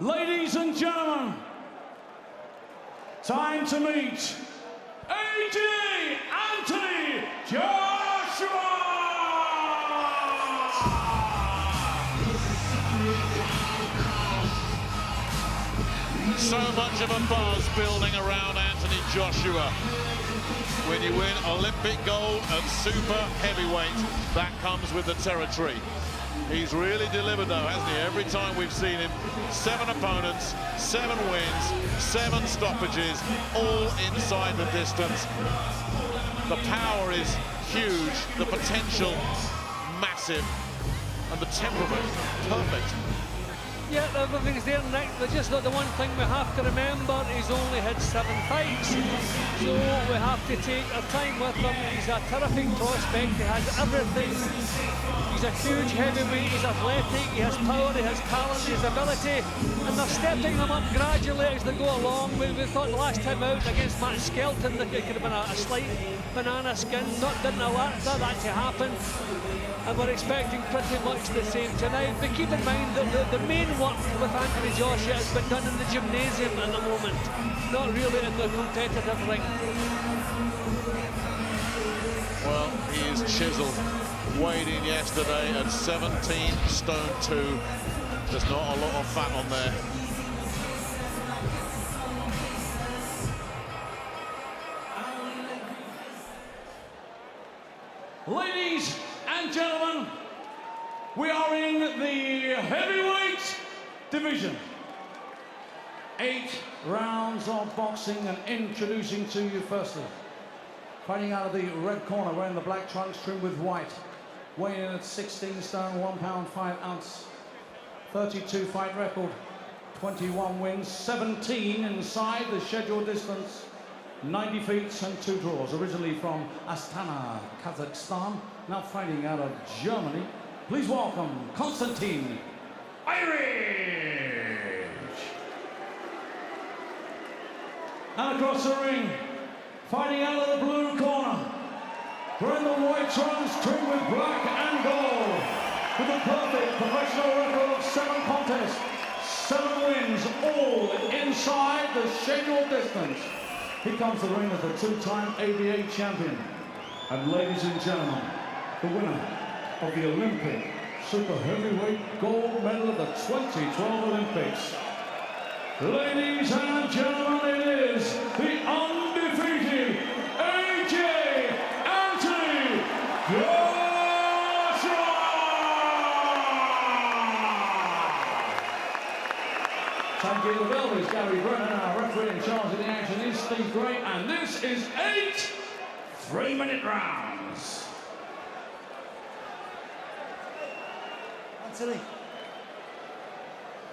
Ladies and gentlemen, time to meet Airich Anthony Joshua! So much of a buzz building around Anthony Joshua. When you win Olympic gold at super heavyweight, that comes with the territory. He's really delivered though, hasn't he? Every time we've seen him, 7 opponents, 7 wins, 7 stoppages, all inside the distance. The power is huge, the potential massive, and the temperament perfect. Yeah, everything's there, Nick. But just the one thing we have to remember, he's only had 7 fights. So we have to take our time with him. He's a terrific prospect. He has everything. He's a huge heavyweight. He's athletic. He has power. He has talent. He has ability. And they're stepping him up gradually as they go along. We thought the last time out against Matt Skelton that it could have been a slight banana skin. Didn't allow that to happen. And we're expecting pretty much the same tonight. But keep in mind that the main work with Anthony Joshua has been done in the gymnasium at the moment, not really in the competitive ring. Well, he is chiseled. Weighed in yesterday at 17 stone 2. There's not a lot of fat on there. Ladies and gentlemen, we are in the heavyweight division. 8 rounds of boxing, and introducing to you firstly, fighting out of the red corner, wearing the black trunks trimmed with white, weighing in at 16 stone, 1 pound 5 ounce, 32 fight record, 21 wins, 17 inside the scheduled distance, 90 feet and 2 draws. Originally from Astana, Kazakhstan, now fighting out of Germany. Please welcome Konstantin, Airich. And across the ring, fighting out of the blue corner, wearing the white trunks trimmed with black and gold, with a perfect professional record of 7 contests, 7 wins, all inside the scheduled distance. Here comes the ring as the 2-time ABA champion. And ladies and gentlemen, the winner of the Olympic super heavyweight gold medal of the 2012 Olympics. Ladies and gentlemen, it is the undefeated Airich Anthony Joshua! Thank you. The bell is Gary Brennan, our referee in charge of the action is Steve Gray, and this is 8 3-minute rounds. Anthony.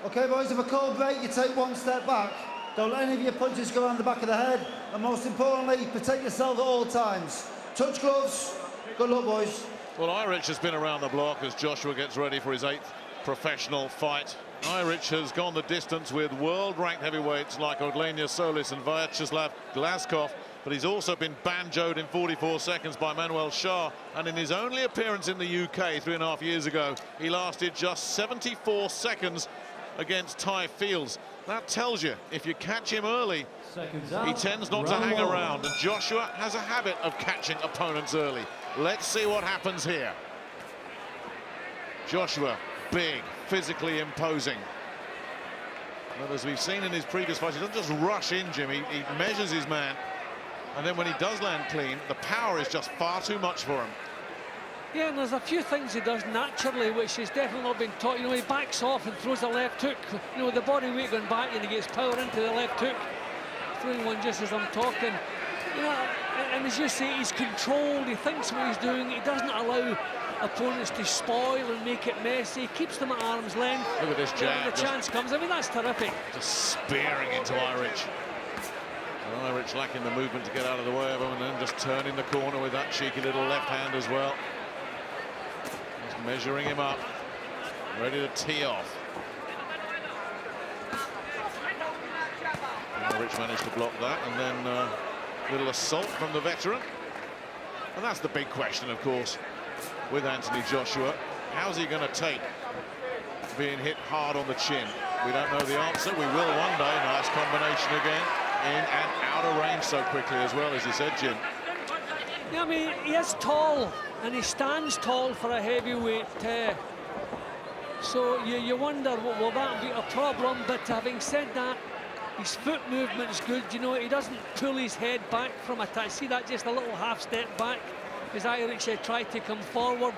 Okay, boys, if a call break, you take 1 step back. Don't let any of your punches go around the back of the head. And most importantly, protect yourself at all times. Touch gloves. Good luck, boys. Well, Airich has been around the block as Joshua gets ready for his 8th professional fight. Airich has gone the distance with world-ranked heavyweights like Oglenia Solis and Vyacheslav Glazkov, but he's also been banjoed in 44 seconds by Manuel Shah, and in his only appearance in the UK 3.5 years ago, he lasted just 74 seconds against Ty Fields. That tells you, if you catch him early, he tends not to hang around, and Joshua has a habit of catching opponents early. Let's see what happens here. Joshua, big, physically imposing. But as we've seen in his previous fights, he doesn't just rush in, Jimmy. He measures his man, and then when he does land clean, the power is just far too much for him. Yeah, and there's a few things he does naturally which he's definitely not been taught. You know, he backs off and throws a left hook. You know, the body weight going back, and he gets power into the left hook. Throwing one just as I'm talking. You know, and as you say, he's controlled. He thinks what he's doing. He doesn't allow opponents to spoil and make it messy. He keeps them at arm's length. Look at this jab. When the chance comes. I mean, that's terrific. Just spearing into Airich. And Airich lacking the movement to get out of the way of him, and then just turning the corner with that cheeky little left hand as well. Just measuring him up, ready to tee off. Airich managed to block that, and then a little assault from the veteran. And that's the big question, of course, with Anthony Joshua. How's he going to take being hit hard on the chin? We don't know the answer. We will one day. Nice combination again. In and out of range so quickly as well, as you said, Jim. Yeah, I mean, he is tall, and he stands tall for a heavyweight. So you wonder, will that be a problem? But having said that, his foot movement's good. You know, he doesn't pull his head back from attack. See that, just a little half step back as Airich tried to come forward.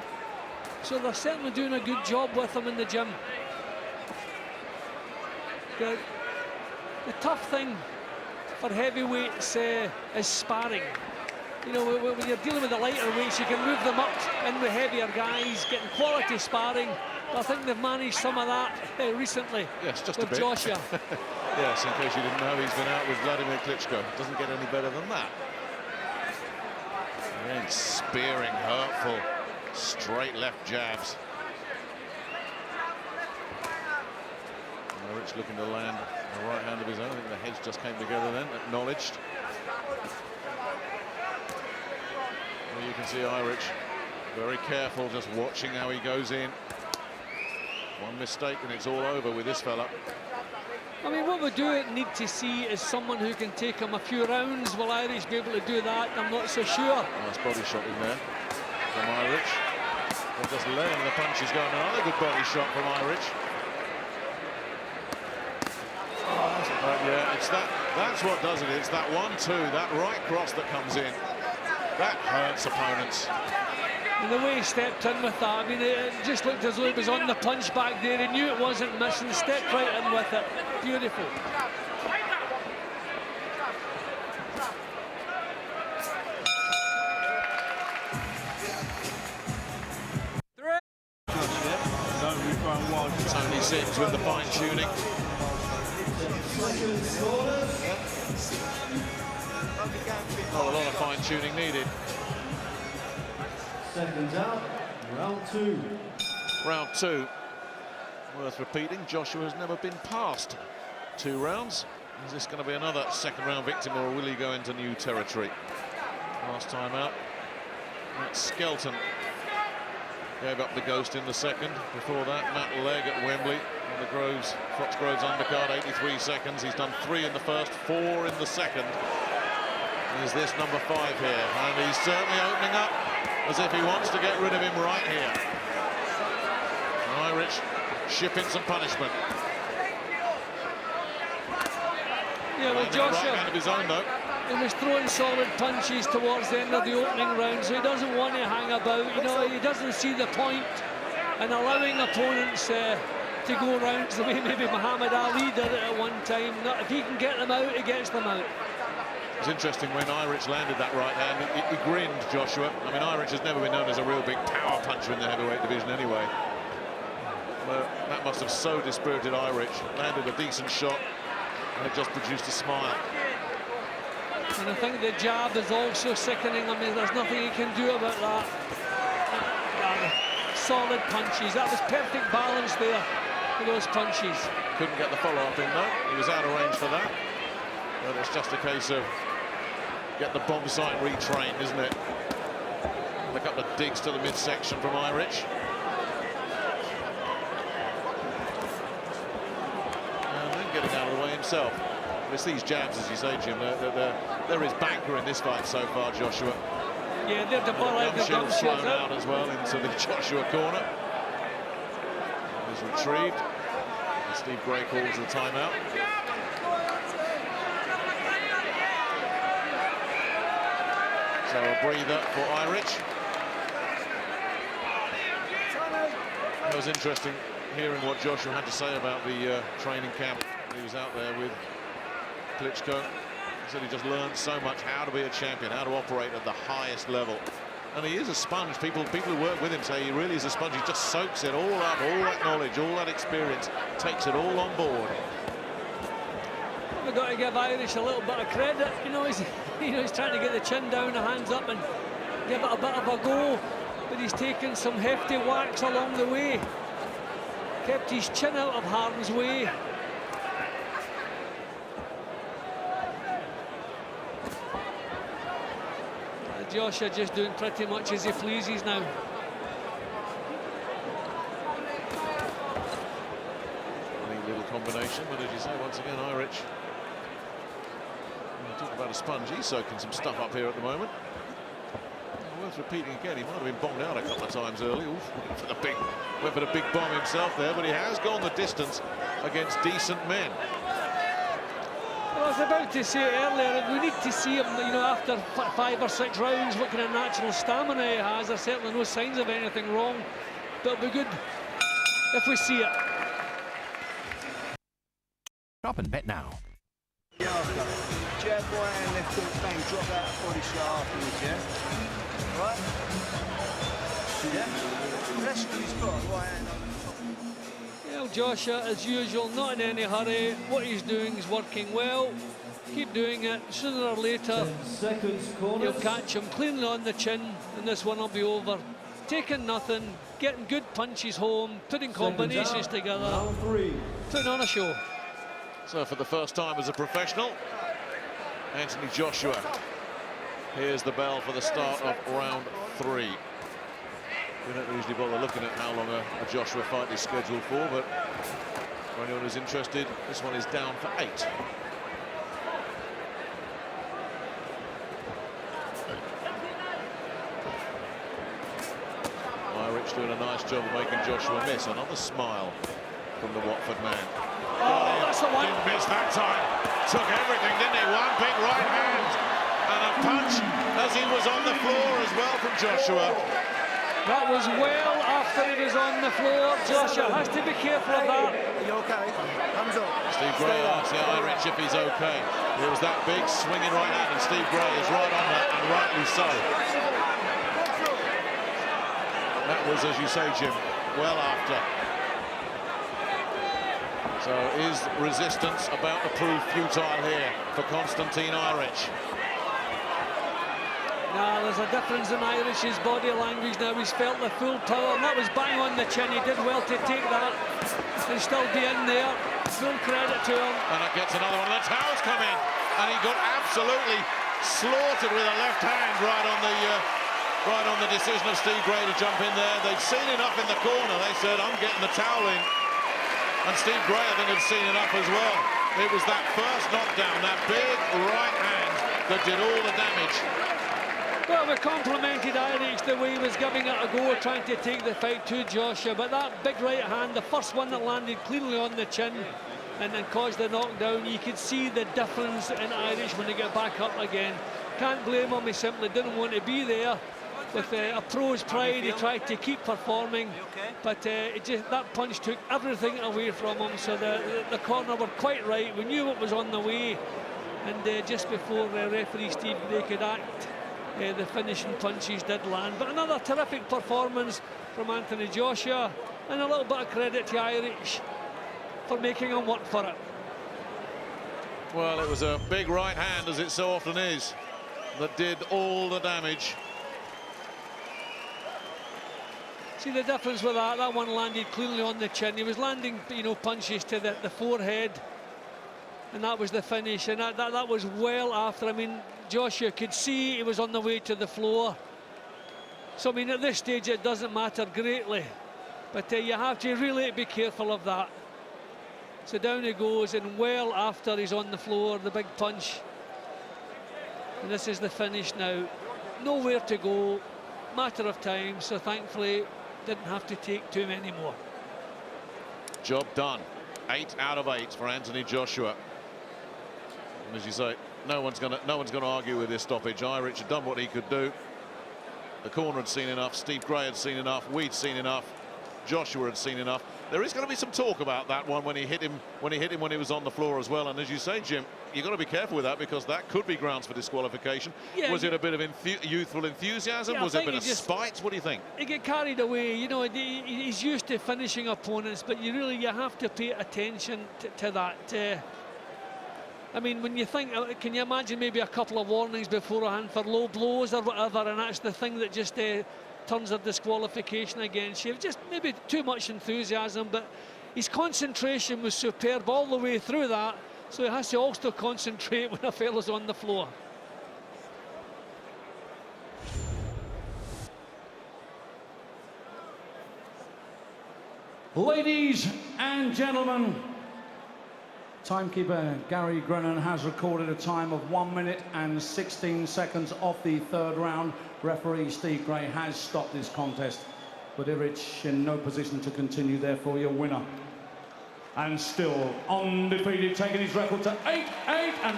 So they're certainly doing a good job with him in the gym. The tough thing for heavyweights is sparring. You know, when you're dealing with the lighter weights, you can move them up in with heavier guys, getting quality sparring. But I think they've managed some of that recently. Yes, just with a bit. Joshua. Yes, in case you didn't know, he's been out with Vladimir Klitschko. Doesn't get any better than that. Again, spearing, hurtful, straight left jabs. Airich looking to land a right hand of his own. I think the heads just came together then, acknowledged. Well, you can see Airich very careful, just watching how he goes in. One mistake and it's all over with this fella. I mean, what we do need to see is someone who can take him a few rounds. Will Airich be able to do that? I'm not so sure. Nice body shot in there from Airich. They're just letting the punches go. Another good body shot from Airich. Yeah, it's that's what does it. It's that 1-2, that right cross that comes in. That hurts opponents. And the way he stepped in with that, I mean, it just looked as though he was on the punch back there. He knew it wasn't missing, stepped right in with it. Beautiful. Tony Sims with the fine-tuning. Not a lot of fine-tuning needed. Seconds out, round 2. Round 2. Worth repeating, Joshua has never been past 2 rounds. Is this going to be another second-round victim, or will he go into new territory? Last time out, Matt Skelton gave up the ghost in the second. Before that, Matt Legg at Wembley on the Foxgroves undercard, 83 seconds. He's done 3 in the first, 4 in the second. Is this number 5 here? And he's certainly opening up as if he wants to get rid of him right here. Airich shipping some punishment. Yeah, well, Joshua, right hand of his own, though. He was throwing solid punches towards the end of the opening round, so he doesn't want to hang about. You know, he doesn't see the point in allowing opponents to go rounds the way maybe Muhammad Ali did it at one time. If he can get them out, he gets them out. It's interesting when Airich landed that right hand, he grinned, Joshua. I mean, Airich has never been known as a real big power puncher in the heavyweight division anyway. But that must have so dispirited Airich. Landed a decent shot and it just produced a smile. And I think the jab is also sickening. I mean, there's nothing he can do about that. Solid punches. That was perfect balance there for those punches. Couldn't get the follow-up in, though. He was out of range for that. But it's just a case of get the bomb sight retrained, isn't it? A couple of digs to the midsection from Airich. And then getting out of the way himself. It's these jabs, as you say, Jim. They're his banker in this fight so far, Joshua. Yeah, they're the ball out, the gum thrown shields out as well into the Joshua corner. He's retrieved. And Steve Gray calls the timeout. So a breather for Airich. It was interesting hearing what Joshua had to say about the training camp. He was out there with Klitschko. He said he just learned so much how to be a champion, how to operate at the highest level. And he is a sponge. People who work with him say he really is a sponge. He just soaks it all up, all that knowledge, all that experience, takes it all on board. We've got to give Airich a little bit of credit. You know, he's trying to get the chin down, the hands up, and give it a bit of a go. But he's taken some hefty whacks along the way. Kept his chin out of harm's way. Joshua just doing pretty much as he pleases now. He little combination, but as you say, once again, Airich. Talking about a sponge, he's soaking some stuff up here at the moment. Worth repeating again, he might have been bombed out a couple of times early. Oof, went for the big bomb himself there, but he has gone the distance against decent men. Well, I was about to say earlier, we need to see him, you know, after 5 or 6 rounds, what kind of natural stamina he has. There's certainly no signs of anything wrong, but it'll be good if we see it. Drop and bet now. Jab right hand, left hook, bang, drop that body shot afterwards, yeah? Right? Yeah? Press with his foot, right hand on the top. Well, Joshua, as usual, not in any hurry. What he's doing is working well. Keep doing it. Sooner or later, 10 seconds, corners. you'll catch him cleanly on the chin, and this one will be over. Taking nothing, getting good punches home, putting combinations together, Round 3. putting on a show. So for the first time as a professional, Anthony Joshua. Here's the bell for the start of round 3. We don't usually bother looking at how long a Joshua fight is scheduled for, but for anyone who's interested, this one is down for 8. Airich doing a nice job of making Joshua miss. Another smile from the Watford man. Oh, that's the one. Didn't miss that time. Took everything, didn't he? One big right hand and a punch as he was on the floor as well from Joshua. That was well after he was on the floor. Joshua has to be careful of that. Are you okay? Hands up. Steve Gray asks Airich if he's okay. It was that big swinging right hand, and Steve Gray is right on that, and rightly so. That was, as you say, Jim, well after. So is resistance about to prove futile here for Konstantin Airich? Now, there's a difference in Airich's body language now. He's felt the full power, and that was bang on the chin. He did well to take that and still be in there. Full credit to him. And it gets another one. That's how it's come in. And he got absolutely slaughtered with a left hand right on the decision of Steve Gray to jump in there. They'd seen enough in the corner. They said, I'm getting the towel in. And Steve Gray, I think, had seen enough as well. It was that first knockdown, that big right hand, that did all the damage. Well, we complimented Airich the way he was giving it a go, trying to take the fight to Joshua. But that big right hand, the first one that landed cleanly on the chin and then caused the knockdown, you could see the difference in Airich when he got back up again. Can't blame him, he simply didn't want to be there. With a pro's pride, he tried to keep performing, but that punch took everything away from him. So the corner were quite right. We knew what was on the way, and just before referee Steve Gray could act, the finishing punches did land. But another terrific performance from Anthony Joshua, and a little bit of credit to Airich for making him work for it. Well, it was a big right hand, as it so often is, that did all the damage. See the difference with that? That one landed cleanly on the chin. He was landing, you know, punches to the forehead, and that was the finish. And that was well after. I mean, Joshua could see he was on the way to the floor. So, I mean, at this stage, it doesn't matter greatly. But you have to really be careful of that. So down he goes, and well after he's on the floor, the big punch. And this is the finish now. Nowhere to go. Matter of time, so thankfully didn't have to take too many more. Job done. 8 out of 8 for Anthony Joshua. And as you say, no one's going to argue with this stoppage. Airich had done what he could do. The corner had seen enough. Steve Gray had seen enough. We'd seen enough. Joshua had seen enough. There is going to be some talk about that one when he hit him when he was on the floor as well. And as you say, Jim, you've got to be careful with that, because that could be grounds for disqualification. Yeah, was it a bit of youthful enthusiasm? Yeah, was it a bit of spite? What do you think? He get carried away. You know, he's used to finishing opponents, but you have to pay attention to that. I mean, when you think, can you imagine maybe a couple of warnings beforehand for low blows or whatever, and that's the thing that just turns a disqualification against you. Just maybe too much enthusiasm, but his concentration was superb all the way through that, so he has to also concentrate when a fella's on the floor. Ladies and gentlemen, Timekeeper Gary Grennan has recorded a time of 1 minute and 16 seconds off the third round. Referee Steve Gray has stopped this contest, but Airich in no position to continue, therefore your winner. And still undefeated, taking his record to 8, 8 and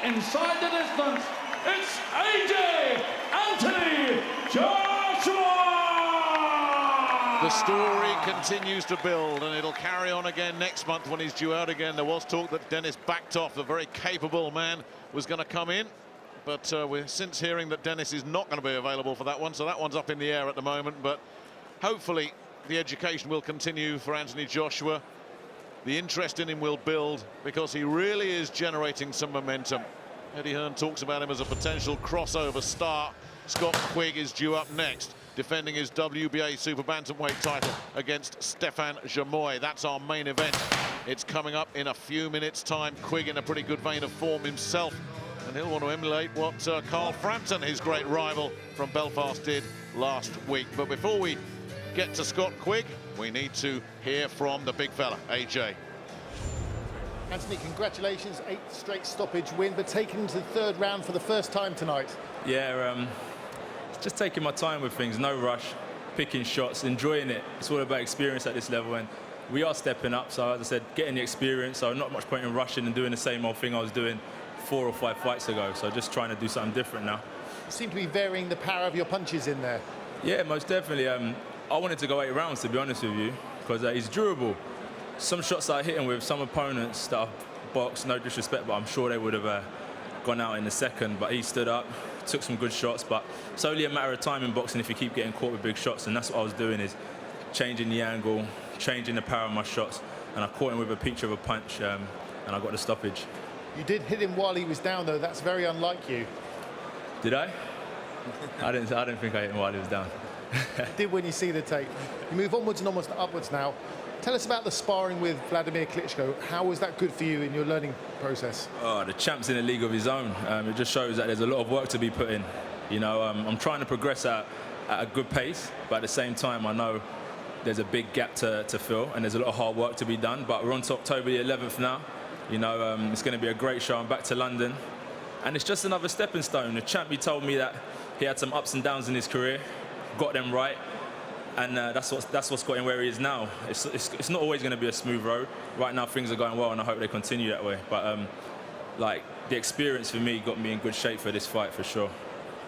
8 inside the distance. It's AJ Anthony Joshua! The story continues to build, and it'll carry on again next month when he's due out again. There was talk that Dennis backed off, the very capable man, was going to come in, but we're since hearing that Dennis is not going to be available for that one, so that one's up in the air at the moment. But hopefully the education will continue for Anthony Joshua. The interest in him will build, because he really is generating some momentum. Eddie Hearn talks about him as a potential crossover star. Scott Quigg is due up next, defending his WBA Super Bantamweight title against Stefan Jamoy. That's our main event. It's coming up in a few minutes' time. Quigg in a pretty good vein of form himself, and he'll want to emulate what Carl Frampton, his great rival from Belfast, did last week. But before we get to Scott Quigg, we need to hear from the big fella, AJ. Anthony, congratulations, 8th straight stoppage win, but taken into the third round for the first time tonight. Yeah, just taking my time with things, no rush, picking shots, enjoying it. It's all about experience at this level, and we are stepping up. So as I said, getting the experience, so not much point in rushing and doing the same old thing I was doing 4 or 5 fights ago. So just trying to do something different now. You seem to be varying the power of your punches in there. Yeah, most definitely. I wanted to go 8 rounds, to be honest with you, because he's durable. Some shots that I hit him with, some opponents that I've boxed, no disrespect, but I'm sure they would have gone out in the second. But he stood up, took some good shots, but it's only a matter of time in boxing if you keep getting caught with big shots, and that's what I was doing, is changing the angle, changing the power of my shots, and I caught him with a picture of a punch, and I got the stoppage. You did hit him while he was down, though. That's very unlike you. Did I? I didn't think I hit him while he was down. You did when you see the tape. You move onwards and almost upwards now. Tell us about the sparring with Vladimir Klitschko. How was that good for you in your learning process? Oh, the champ's in a league of his own. It just shows that there's a lot of work to be put in. You know, I'm trying to progress at a good pace, but at the same time, I know there's a big gap to fill, and there's a lot of hard work to be done. But we're on to October the 11th now. You know, it's going to be a great show. I'm back to London, and it's just another stepping stone. The champ, he told me that he had some ups and downs in his career, got them right. And that's what's got him where he is now. It's not always going to be a smooth road. Right now things are going well, and I hope they continue that way. But like, the experience for me got me in good shape for this fight, for sure.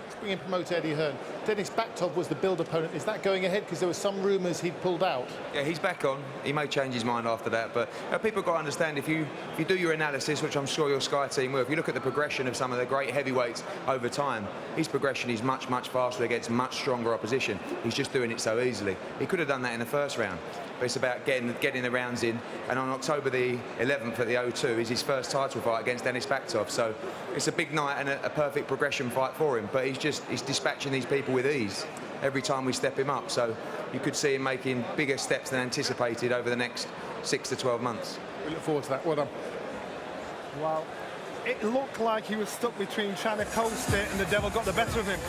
Let's bring in promoter Eddie Hearn. Dennis Baktov was the build opponent. Is that going ahead? Because there were some rumours he'd pulled out. Yeah, he's back on. He may change his mind after that, but people have got to understand, if you do your analysis, which I'm sure your Sky team will, if you look at the progression of some of the great heavyweights over time, his progression is much, much faster against much stronger opposition. He's just doing it so easily. He could have done that in the first round. But it's about getting the rounds in, and on October the 11th at the O2 is his first title fight against Dennis Baktov. So it's a big night and a perfect progression fight for him. But he's dispatching these people with ease every time we step him up. So you could see him making bigger steps than anticipated over the next 6 to 12 months. We look forward to that. Well done. Wow. It looked like he was stuck between trying to coast it, and the devil got the better of him.